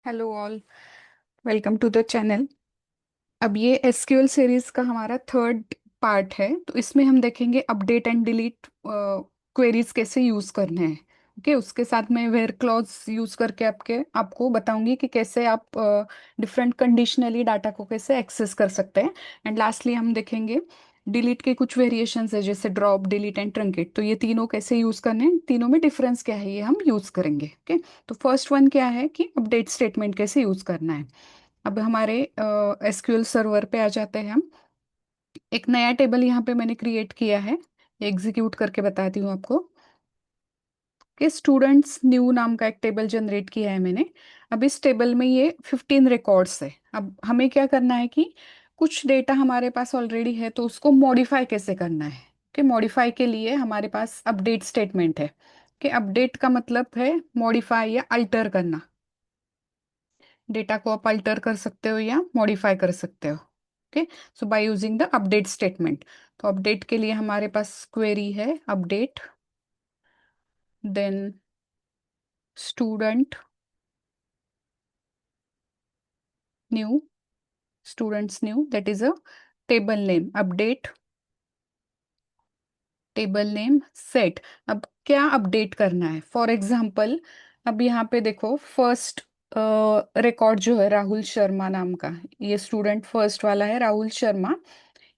Hello all. Welcome to the channel. अब ये SQL series का हमारा थर्ड पार्ट है, तो इसमें हम देखेंगे अपडेट एंड डिलीट क्वेरीज कैसे यूज करने हैं। ओके, उसके साथ मैं वेयर क्लॉज यूज करके आपको बताऊंगी कि कैसे आप डिफरेंट कंडीशनली डाटा को कैसे एक्सेस कर सकते हैं। एंड लास्टली हम देखेंगे डिलीट के कुछ वेरिएशंस है, जैसे ड्रॉप, डिलीट एंड ट्रंकेट। तो ये तीनों कैसे यूज करने हैं, तीनों में डिफरेंस क्या है, ये हम यूज करेंगे। ओके, तो फर्स्ट वन क्या है कि अपडेट स्टेटमेंट कैसे यूज करना है। अब हमारे एसक्यूएल सर्वर पे आ जाते हैं हम। एक नया टेबल यहाँ पे मैंने क्रिएट किया है, एग्जीक्यूट करके बताती हूँ आपको कि स्टूडेंट्स न्यू नाम का एक टेबल जनरेट किया है मैंने। अब इस टेबल में ये 15 रिकॉर्ड्स है। अब हमें क्या करना है कि कुछ डेटा हमारे पास ऑलरेडी है, तो उसको मॉडिफाई कैसे करना है। कि मॉडिफाई के लिए हमारे पास अपडेट स्टेटमेंट है। कि अपडेट का मतलब है मॉडिफाई या अल्टर करना। डेटा को आप अल्टर कर सकते हो या मॉडिफाई कर सकते हो। Okay, so by using the update statement. तो अपडेट के लिए हमारे पास क्वेरी है update, then student new, students new, that is a table name update, table name set. अब क्या अपडेट करना है, फॉर एग्जाम्पल अब यहाँ पे देखो फर्स्ट रिकॉर्ड जो है राहुल शर्मा नाम का, ये स्टूडेंट फर्स्ट वाला है राहुल शर्मा।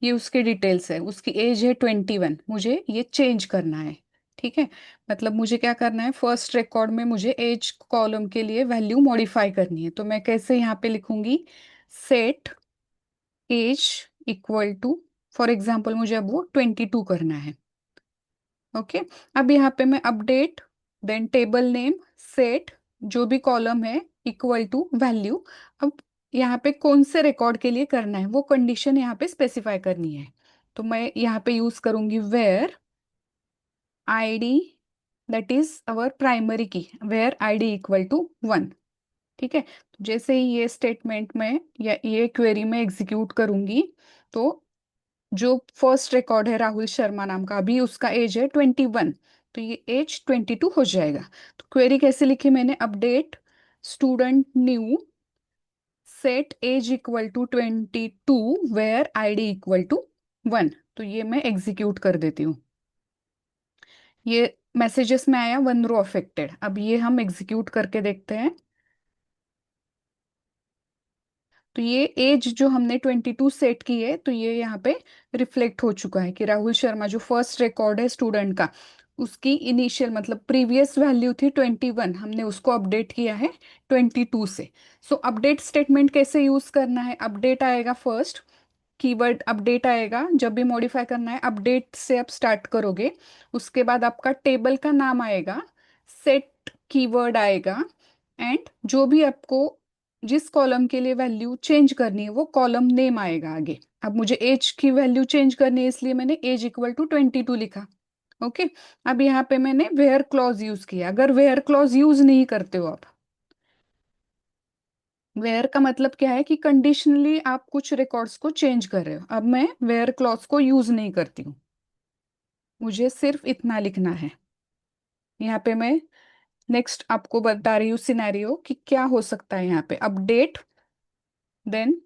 ये उसके डिटेल्स है, उसकी एज है 21, मुझे ये चेंज करना है। ठीक है, मतलब मुझे क्या करना है, फर्स्ट रिकॉर्ड में मुझे एज कॉलम के लिए वैल्यू मॉडिफाई करनी है। तो मैं कैसे यहाँ पे लिखूंगी, set age equal to, for example मुझे अब वो 22 करना है। ओके, अब यहाँ पे मैं update, then table name set, जो भी कॉलम है इक्वल टू वैल्यू। अब यहाँ पे कौन से रिकॉर्ड के लिए करना है वो कंडीशन यहाँ पे स्पेसिफाई करनी है। तो मैं यहाँ पे यूज करूंगी where ID, that is our primary key, where ID equal to 1। ठीक है, तो जैसे ही ये स्टेटमेंट में या ये क्वेरी में एग्जीक्यूट करूंगी, तो जो फर्स्ट रिकॉर्ड है राहुल शर्मा नाम का, अभी उसका एज है 21, तो ये एज 22 हो जाएगा। तो क्वेरी कैसे लिखी मैंने, update student new set age equal to 22 where ID equal to 1। तो ये मैं एग्जीक्यूट कर देती हूँ। ये मैसेजेस में आया 1 रो अफेक्टेड। अब ये हम एग्जीक्यूट करके देखते हैं। तो ये एज जो हमने 22 सेट की है, तो ये यहाँ पे रिफ्लेक्ट हो चुका है कि राहुल शर्मा जो फर्स्ट रिकॉर्ड है स्टूडेंट का, उसकी इनिशियल मतलब प्रीवियस वैल्यू थी 21, हमने उसको अपडेट किया है 22 से। सो अपडेट स्टेटमेंट कैसे यूज करना है, अपडेट आएगा फर्स्ट, कीवर्ड अपडेट आएगा, जब भी मॉडिफाई करना है अपडेट से आप स्टार्ट करोगे। उसके बाद आपका टेबल का नाम आएगा, सेट कीवर्ड आएगा, एंड जो भी आपको जिस कॉलम के लिए वैल्यू चेंज करनी है वो कॉलम नेम आएगा आगे। अब मुझे एज की वैल्यू चेंज करनी है, इसलिए मैंने एज इक्वल टू 22 लिखा। ओके, अब यहाँ पे मैंने वेयर क्लॉज यूज किया। अगर वेयर क्लॉज यूज नहीं करते हो आप, वेयर का मतलब क्या है कि कंडीशनली आप कुछ रिकॉर्ड्स को चेंज कर रहे हो। अब मैं वेयर क्लॉज को यूज नहीं करती हूँ, मुझे सिर्फ इतना लिखना है। यहाँ पे मैं नेक्स्ट आपको बता रही हूँ सिनेरियो कि क्या हो सकता है। यहाँ पे update, then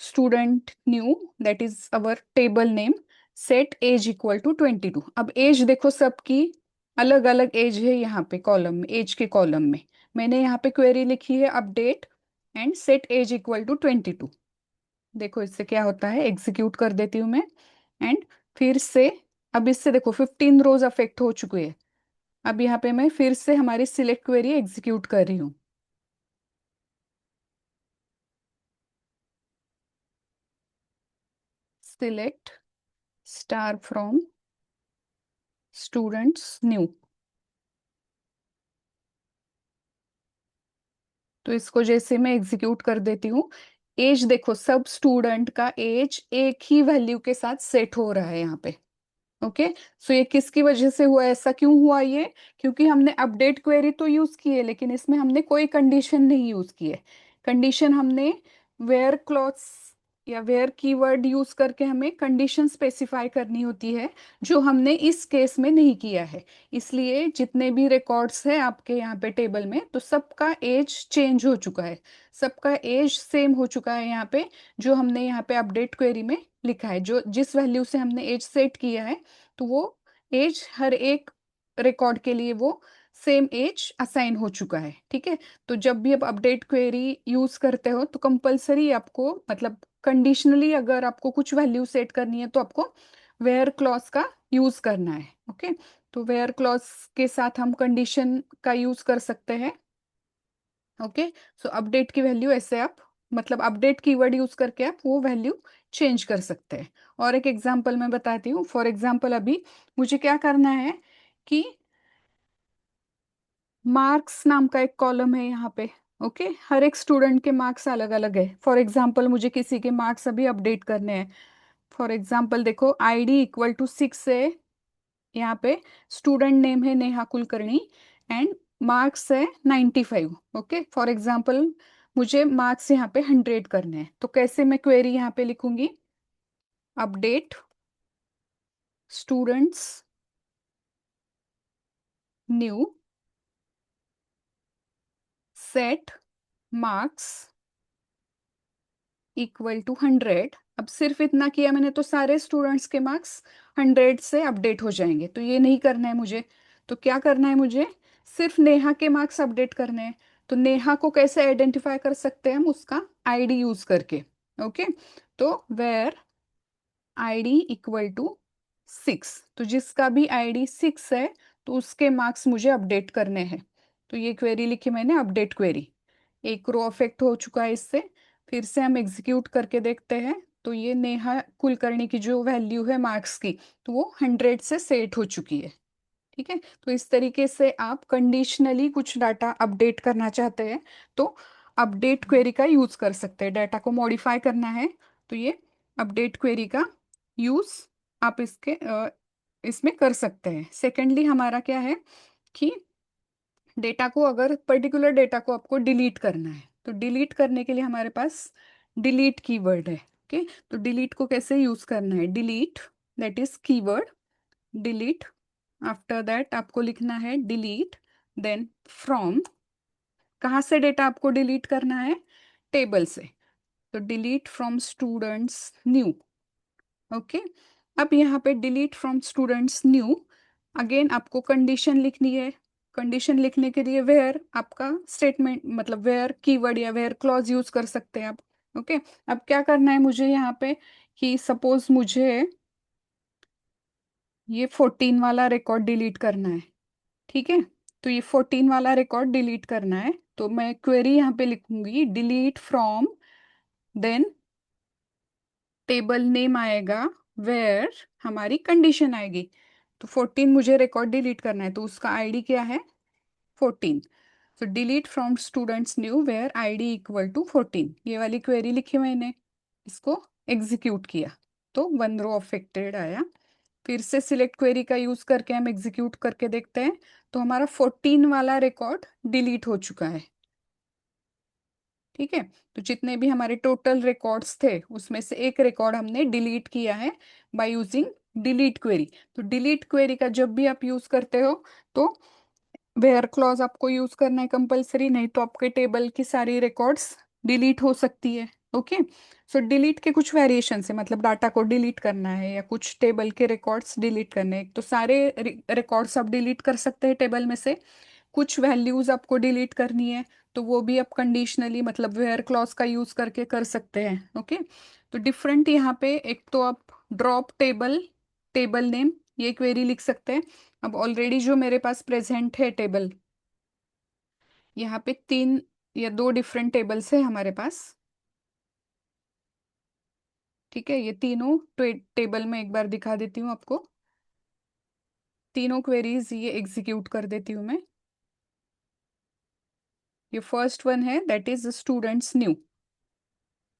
student new, that is our table name, set age equal to 22। अब एज देखो सबकी अलग अलग एज है, यहाँ पे कॉलम में, एज के कॉलम में मैंने यहाँ पे क्वेरी लिखी है update and set age equal to 22। देखो इससे क्या होता है, एग्जीक्यूट कर देती हूँ मैं। एंड फिर से, अब इससे देखो 15 रोज अफेक्ट हो चुके हैं। अब यहाँ पे मैं फिर से हमारी सिलेक्ट क्वेरी एग्जीक्यूट कर रही हूँ। Select star from students new. तो इसको जैसे मैं एग्जीक्यूट कर देती हूँ, एज देखो सब स्टूडेंट का एज एक ही वैल्यू के साथ सेट हो रहा है यहाँ पे। ओके, सो ये किसकी वजह से हुआ, ऐसा क्यों हुआ ये, क्योंकि हमने अपडेट क्वेरी तो यूज की है, लेकिन इसमें हमने कोई कंडीशन नहीं यूज की है। कंडीशन हमने वेयर क्लॉज या वेयर कीवर्ड यूज करके हमें कंडीशन स्पेसिफाई करनी होती है, जो हमने इस केस में नहीं किया है। इसलिए जितने भी रिकॉर्ड्स हैं आपके यहाँ पे टेबल में, तो सबका एज चेंज हो चुका है, सबका एज सेम हो चुका है यहाँ पे, जो हमने यहाँ पे अपडेट क्वेरी में लिखा है। जो जिस वैल्यू से हमने एज सेट किया है, तो वो एज हर एक रिकॉर्ड के लिए वो सेम एज असाइन हो चुका है। ठीक है। तो जब भी आप अपडेट क्वेरी यूज करते हो, तो कंपलसरी आपको, मतलब कंडीशनली अगर आपको कुछ वैल्यू सेट करनी है, तो आपको वेयर क्लॉज का यूज करना है। ओके। तो वेयर क्लॉज के साथ हम कंडीशन का यूज कर सकते हैं। ओके। सो अपडेट की वैल्यू ऐसे आप, मतलब अपडेट कीवर्ड यूज करके आप वो वैल्यू चेंज कर सकते हैं। और एक एग्जांपल मैं बताती हूँ। फॉर एग्जांपल अभी मुझे क्या करना है कि मार्क्स नाम का एक कॉलम है यहाँ पे। ओके। हर एक स्टूडेंट के मार्क्स अलग अलग है। फॉर एग्जांपल मुझे किसी के मार्क्स अभी अपडेट करने हैं। फॉर एग्जांपल देखो, आईडी इक्वल टू 6 है यहाँ पे, स्टूडेंट नेम है नेहा कुलकर्णी, एंड मार्क्स है 95। ओके। फॉर एग्जांपल मुझे मार्क्स यहाँ पे 100 करने हैं, तो कैसे मैं क्वेरी यहाँ पे लिखूंगी? Update students new set marks equal to 100। अब सिर्फ इतना किया मैंने, तो सारे स्टूडेंट्स के मार्क्स 100 से अपडेट हो जाएंगे। तो ये नहीं करना है मुझे। तो क्या करना है मुझे? सिर्फ नेहा के मार्क्स अपडेट करने हैं। तो नेहा को कैसे आइडेंटिफाई कर सकते हैं हम? उसका आईडी यूज करके। ओके। तो वेयर आईडी इक्वल टू 6, तो जिसका भी आईडी 6 है, तो उसके मार्क्स मुझे अपडेट करने हैं। तो ये क्वेरी लिखी मैंने, अपडेट क्वेरी। एक रो अफेक्ट हो चुका है इससे। फिर से हम एग्जीक्यूट करके देखते हैं। तो ये नेहा कुलकर्णी की जो वैल्यू है मार्क्स की, तो वो 100 से सेट हो चुकी है। ठीक है। तो इस तरीके से आप कंडीशनली कुछ डाटा अपडेट करना चाहते हैं, तो अपडेट क्वेरी का यूज कर सकते हैं। डाटा को मॉडिफाई करना है, तो ये अपडेट क्वेरी का यूज आप इसमें कर सकते हैं। सेकेंडली हमारा क्या है कि डेटा को, अगर पर्टिकुलर डेटा को आपको डिलीट करना है, तो डिलीट करने के लिए हमारे पास डिलीट कीवर्ड है। ओके। तो डिलीट को कैसे यूज करना है? Delete, that is keyword delete. After that आपको लिखना है डिलीट, देन फ्रॉम। कहाँ से डेटा आपको डिलीट करना है? टेबल से। तो delete from students new. Okay. अब यहाँ पे delete from students new, again आपको कंडीशन लिखनी है। कंडीशन लिखने के लिए वेयर आपका स्टेटमेंट, मतलब वेयर कीवर्ड या वेयर क्लॉज यूज कर सकते हैं आप। ओके। अब क्या करना है मुझे यहाँ पे कि सपोज मुझे ये 14 वाला रिकॉर्ड डिलीट करना है। ठीक है। तो ये 14 वाला रिकॉर्ड डिलीट करना है, तो मैं क्वेरी यहाँ पे लिखूंगी delete from, then table name आएगा, वेयर हमारी कंडीशन आएगी। तो 14 मुझे रिकॉर्ड डिलीट करना है, तो उसका आईडी क्या है? 14। तो delete from students new where ID equal to 14, ये वाली क्वेरी लिखी मैंने, इसको एग्जीक्यूट किया, तो 1 रो अफेक्टेड आया। फिर से सिलेक्ट क्वेरी का यूज करके हम एग्जीक्यूट करके देखते हैं। तो हमारा 14 वाला रिकॉर्ड डिलीट हो चुका है। ठीक है। तो जितने भी हमारे टोटल रिकॉर्ड्स थे, उसमें से एक रिकॉर्ड हमने डिलीट किया है बाय यूजिंग डिलीट क्वेरी। तो डिलीट क्वेरी का जब भी आप यूज करते हो, तो वेयर क्लॉज आपको यूज करना है कंपलसरी, नहीं तो आपके टेबल की सारी रिकॉर्ड्स डिलीट हो सकती है। ओके। सो डिलीट के कुछ वेरिएशन है, मतलब डाटा को डिलीट करना है या कुछ टेबल के रिकॉर्ड्स डिलीट करने हैं, तो सारे रिकॉर्ड्स आप डिलीट कर सकते हैं टेबल में से। कुछ वैल्यूज आपको डिलीट करनी है, तो वो भी आप कंडीशनली, मतलब वेयर क्लॉज का यूज करके कर सकते हैं। ओके। तो डिफरेंट यहाँ पे, एक तो आप ड्रॉप टेबल, टेबल नेम, ये क्वेरी लिख सकते हैं। अब ऑलरेडी जो मेरे पास प्रेजेंट है टेबल, यहाँ पे 3 या 2 डिफरेंट टेबल्स है हमारे पास। ठीक है। ये तीनों टेबल में एक बार दिखा देती हूँ आपको। तीनों क्वेरीज ये एग्जीक्यूट कर देती हूँ मैं। ये फर्स्ट वन है, दैट इज स्टूडेंट्स न्यू,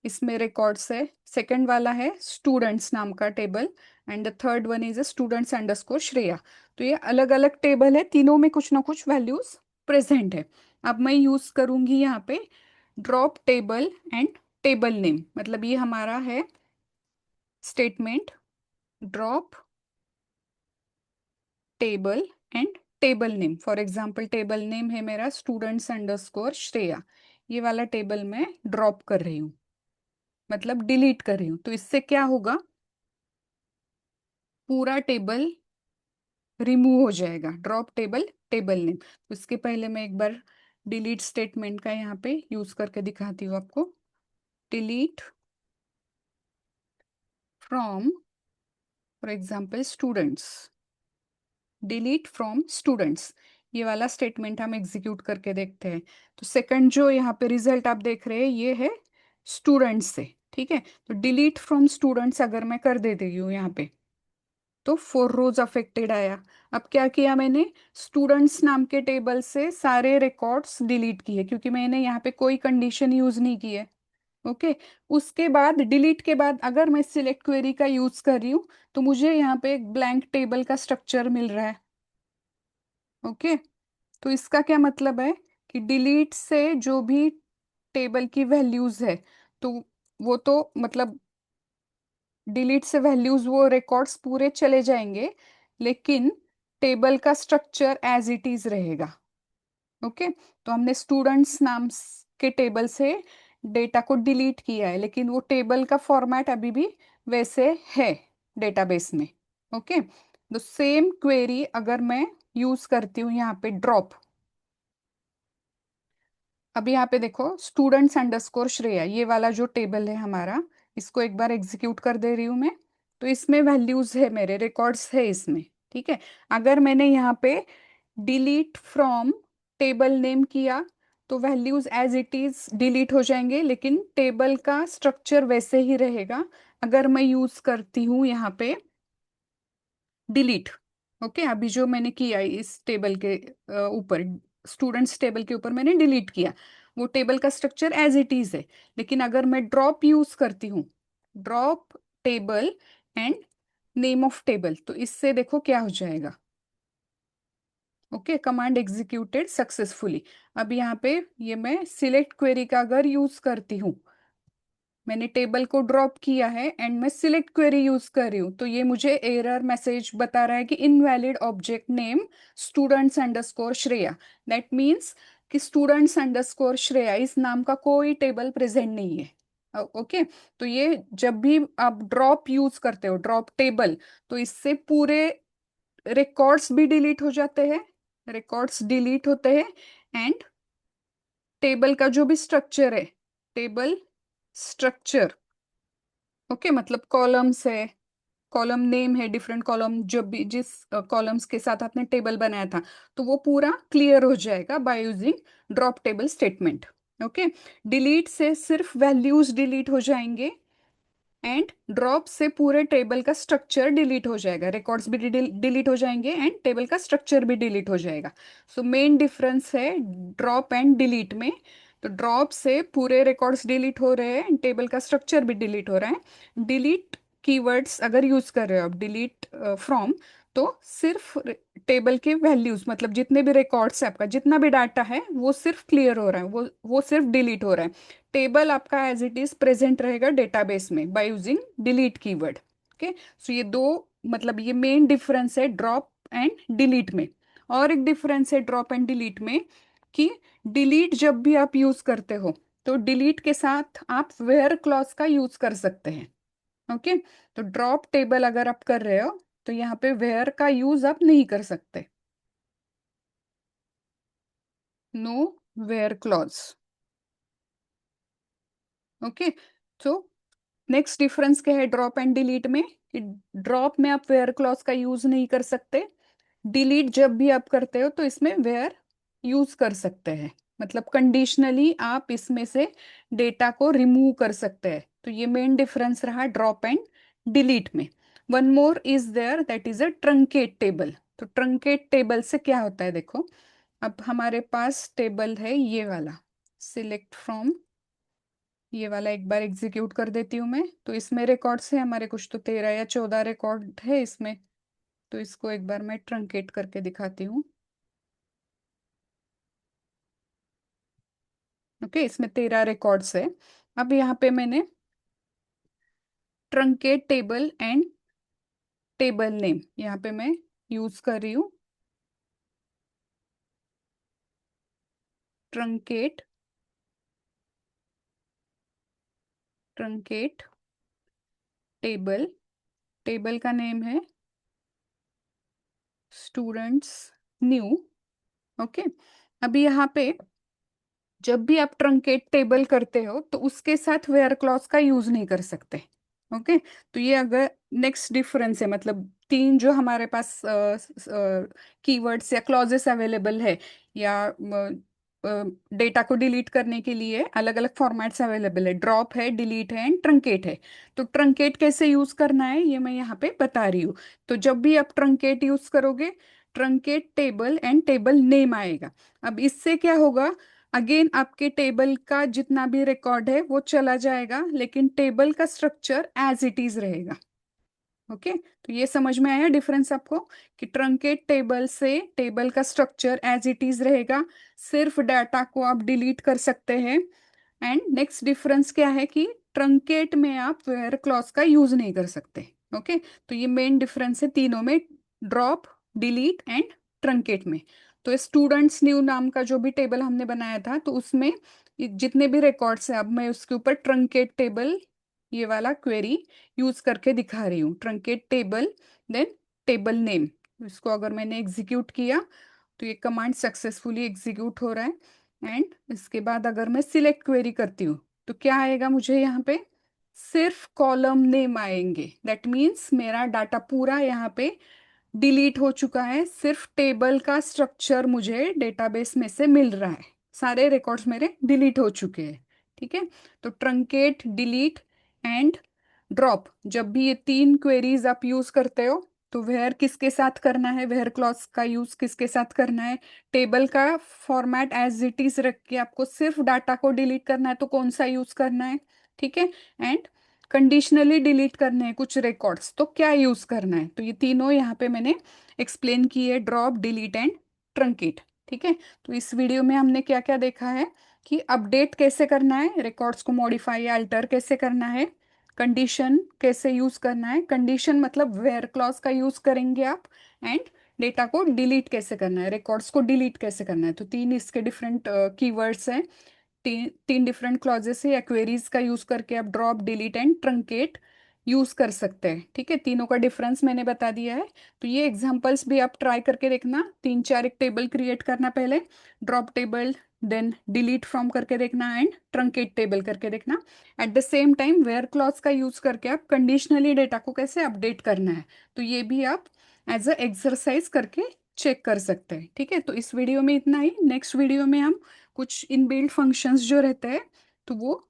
इसमें रिकॉर्ड्स है। सेकंड वाला है स्टूडेंट्स नाम का table, and the third one is students underscore Shreya. तो ये अलग अलग टेबल है, तीनों में कुछ ना कुछ वैल्यूज प्रेजेंट है। अब मैं यूज करूंगी यहाँ पे drop table and table name, मतलब ये हमारा है statement, drop table and table name. For example table name है मेरा स्टूडेंट्स अंडरस्कोर श्रेया, ये वाला टेबल मैं ड्रॉप कर रही हूँ, मतलब डिलीट कर रही हूँ। तो इससे क्या होगा, पूरा टेबल रिमूव हो जाएगा, ड्रॉप टेबल टेबल नेम। तो इसके पहले मैं एक बार डिलीट स्टेटमेंट का यहाँ पे यूज करके दिखाती हूँ आपको। Delete from, for example students, delete from students, ये वाला स्टेटमेंट हम एग्जीक्यूट करके देखते हैं। तो सेकंड जो यहाँ पे रिजल्ट आप देख रहे हैं ये है स्टूडेंट्स से, ठीक है। तो डिलीट फ्रॉम स्टूडेंट्स अगर मैं कर देती हूँ यहाँ पे, तो 4 रोज अफेक्टेड आया। अब क्या किया मैंने, स्टूडेंट्स नाम के टेबल से सारे रिकॉर्ड्स डिलीट किए, क्योंकि मैंने यहाँ पे कोई कंडीशन यूज नहीं की है। ओके, उसके बाद डिलीट के बाद अगर मैं सिलेक्ट क्वेरी का यूज कर रही हूँ, तो मुझे यहाँ पे एक ब्लैंक टेबल का स्ट्रक्चर मिल रहा है। ओके, तो इसका क्या मतलब है कि डिलीट से जो भी टेबल की वैल्यूज है, तो वो तो मतलब डिलीट से वैल्यूज वो रिकॉर्ड्स पूरे चले जाएंगे, लेकिन टेबल का स्ट्रक्चर एज इट इज रहेगा। ओके, तो हमने स्टूडेंट्स नाम के टेबल से डेटा को डिलीट किया है, लेकिन वो टेबल का फॉर्मेट अभी भी वैसे है डेटाबेस में। ओके, तो सेम क्वेरी अगर मैं यूज करती हूँ यहाँ पे ड्रॉप, अभी यहाँ पे देखो स्टूडेंट्स अंडरस्कोर श्रेया, ये वाला जो टेबल है हमारा, इसको एक बार एग्जीक्यूट कर दे रही हूँ मैं। तो इसमें वैल्यूज है, मेरे रिकॉर्ड्स है इसमें, ठीक है। अगर मैंने यहाँ पे डिलीट फ्रॉम टेबल नेम किया, तो values as it is delete हो जाएंगे, लेकिन टेबल का स्ट्रक्चर वैसे ही रहेगा। अगर मैं यूज करती हूँ यहाँ पे डिलीट, ओके, अभी जो मैंने किया इस टेबल के ऊपर, स्टूडेंट्स टेबल के ऊपर मैंने डिलीट किया, वो टेबल का स्ट्रक्चर एज इट इज है। लेकिन अगर मैं ड्रॉप यूज करती हूँ, drop table and name of table, तो इससे देखो क्या हो जाएगा। Okay, command executed successfully. अब यहाँ पे ये मैं सिलेक्ट क्वेरी का अगर यूज करती हूँ, मैंने टेबल को ड्रॉप किया है एंड मैं सिलेक्ट क्वेरी यूज कर रही हूँ, तो ये मुझे एरर मैसेज बता रहा है कि invalid object name students underscore Shreya. That means कि स्टूडेंट्स अंडरस्कोर श्रेया इस नाम का कोई टेबल प्रेजेंट नहीं है। ओके, तो ये जब भी आप ड्रॉप यूज करते हो, ड्रॉप टेबल, तो इससे पूरे रिकॉर्ड्स भी डिलीट हो जाते हैं, रिकॉर्ड्स डिलीट होते हैं, एंड टेबल का जो भी स्ट्रक्चर है, टेबल स्ट्रक्चर, ओके, मतलब कॉलम्स है, कॉलम नेम है, डिफरेंट कॉलम, जब भी जिस कॉलम्स के साथ आपने टेबल बनाया था, तो वो पूरा क्लियर हो जाएगा by using drop table statement. Okay, delete से सिर्फ वैल्यूज डिलीट हो जाएंगे, एंड ड्रॉप से पूरे टेबल का स्ट्रक्चर डिलीट हो जाएगा, रिकॉर्ड्स भी डिलीट हो जाएंगे एंड टेबल का स्ट्रक्चर भी डिलीट हो जाएगा। सो मेन डिफरेंस है ड्रॉप एंड डिलीट में। तो ड्रॉप से पूरे रिकॉर्ड्स डिलीट हो रहे हैं, टेबल का स्ट्रक्चर भी डिलीट हो रहा है। डिलीट कीवर्ड्स अगर यूज कर रहे हो आप, डिलीट फ्रॉम, तो सिर्फ टेबल के वैल्यूज, मतलब जितने भी रिकॉर्ड्स है, आपका जितना भी डाटा है वो सिर्फ क्लियर हो रहा है, वो सिर्फ डिलीट हो रहा है। टेबल आपका एज इट इज प्रेजेंट रहेगा डेटाबेस में by using delete keyword. Okay, so ये दो, मतलब ये मेन डिफरेंस है ड्रॉप एंड डिलीट में। और एक डिफरेंस है ड्रॉप एंड डिलीट में कि डिलीट जब भी आप यूज करते हो, तो डिलीट के साथ आप वेयर क्लॉज का यूज कर सकते हैं। ओके, तो ड्रॉप टेबल अगर आप कर रहे हो, तो यहाँ पे वेयर का यूज आप नहीं कर सकते, नो वेयर क्लॉज। ओके, तो नेक्स्ट डिफरेंस क्या है ड्रॉप एंड डिलीट में, कि ड्रॉप में आप वेयर क्लॉज का यूज नहीं कर सकते, डिलीट जब भी आप करते हो तो इसमें वेयर यूज कर सकते हैं, मतलब कंडीशनली आप इसमें से डेटा को रिमूव कर सकते हैं। तो ये मेन डिफरेंस रहा ड्रॉप एंड डिलीट में। One more is there, that is a truncate table. तो ट्रंकेट टेबल से क्या होता है देखो, अब हमारे पास टेबल है ये वाला, सिलेक्ट फ्रॉम, ये वाला एक बार एग्जीक्यूट कर देती हूँ मैं। तो इसमें रिकॉर्ड्स है हमारे, कुछ तो 13 या 14 रिकॉर्ड है इसमें। तो इसको एक बार मैं ट्रंकेट करके दिखाती हूँ। ओके, इसमें 13 रिकॉर्ड्स है। अब यहाँ पे मैंने truncate table and table name यहाँ पे मैं यूज कर रही हूँ। ट्रंकेट ट्रंकेट टेबल, टेबल का नेम है स्टूडेंट्स न्यू। ओके। अभी यहाँ पे जब भी आप ट्रंकेट टेबल करते हो तो उसके साथ वेयर क्लॉज का यूज नहीं कर सकते। ओके। तो ये अगर नेक्स्ट डिफरेंस है, मतलब तीन जो हमारे पास कीवर्ड्स या क्लॉजेस अवेलेबल है, या डेटा को डिलीट करने के लिए अलग अलग फॉर्मेट्स अवेलेबल है, ड्रॉप है, डिलीट है एंड ट्रंकेट है। तो ट्रंकेट कैसे यूज करना है ये मैं यहाँ पे बता रही हूँ। तो जब भी आप ट्रंकेट यूज करोगे, truncate table and table name आएगा। अब इससे क्या होगा, अगेन आपके टेबल का जितना भी रिकॉर्ड है वो चला जाएगा, लेकिन टेबल का स्ट्रक्चर एज इट इज रहेगा। ओके। तो ये समझ में आया डिफरेंस आपको, कि ट्रंकेट टेबल से टेबल का स्ट्रक्चर एज इट इज रहेगा, सिर्फ डाटा को आप डिलीट कर सकते हैं। एंड नेक्स्ट डिफरेंस क्या है कि ट्रंकेट में आप वेयर क्लॉज का यूज नहीं कर सकते। ओके। तो ये मेन डिफरेंस है तीनों में, ड्रॉप, डिलीट एंड ट्रंकेट में। तो स्टूडेंट्स न्यू नाम का जो भी टेबल हमने बनाया था, तो उसमें ये जितने भी रिकॉर्ड्स हैं, अब मैं उसके ऊपर ट्रंकेट टेबल ये वाला क्वेरी यूज करके दिखा रही हूँ। Truncate table then table name. इसको अगर मैंने एग्जीक्यूट किया तो ये कमांड सक्सेसफुली एग्जीक्यूट हो रहा है। एंड इसके बाद अगर मैं सिलेक्ट क्वेरी करती हूँ तो क्या आएगा मुझे यहाँ पे, सिर्फ कॉलम नेम आएंगे। दैट मीन्स मेरा डाटा पूरा यहाँ पे डिलीट हो चुका है, सिर्फ टेबल का स्ट्रक्चर मुझे डेटाबेस में से मिल रहा है, सारे रिकॉर्ड्स मेरे डिलीट हो चुके हैं। ठीक है। तो ट्रंकेट, डिलीट एंड ड्रॉप, जब भी ये तीन क्वेरीज आप यूज करते हो तो वेयर किसके साथ करना है, वेयर क्लॉज का यूज किसके साथ करना है, टेबल का फॉर्मेट एज इट इज रख के आपको सिर्फ डाटा को डिलीट करना है तो कौन सा यूज करना है। ठीक है। एंड कंडीशनली डिलीट करने हैं कुछ रिकॉर्ड्स तो क्या यूज करना है। तो ये तीनों यहाँ पे मैंने एक्सप्लेन किए, ड्रॉप, डिलीट एंड ट्रंकेट। ठीक है। तो इस वीडियो में हमने क्या क्या देखा है, कि अपडेट कैसे करना है, रिकॉर्ड्स को मॉडिफाई या अल्टर कैसे करना है, कंडीशन कैसे यूज करना है, कंडीशन मतलब वेयर क्लॉज का यूज करेंगे आप, एंड डेटा को डिलीट कैसे करना है, रिकॉर्ड्स को डिलीट कैसे करना है। तो तीन इसके डिफरेंट कीवर्ड्स हैं, तीन डिफरेंट क्लॉजेस है या क्वेरीज का यूज करके आप drop, delete and truncate use कर सकते हैं। ठीक है। तीनों का डिफरेंस मैंने बता दिया है। तो ये एग्जांपल्स भी आप ट्राई करके देखना, तीन चार एक टेबल क्रिएट करना पहले, drop table, then delete from करके देखना एंड ट्रंकेट टेबल करके देखना। At the same time where clause का यूज करके आप कंडीशनली डेटा को कैसे अपडेट करना है, तो ये भी आप एज अ एक्सरसाइज करके चेक कर सकते हैं। ठीक है। तो इस वीडियो में इतना ही, नेक्स्ट वीडियो में हम कुछ इनबिल्ट फंक्शंस जो रहते हैं तो वो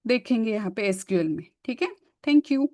देखेंगे यहाँ पे एसक्यूएल में। ठीक है। Thank you.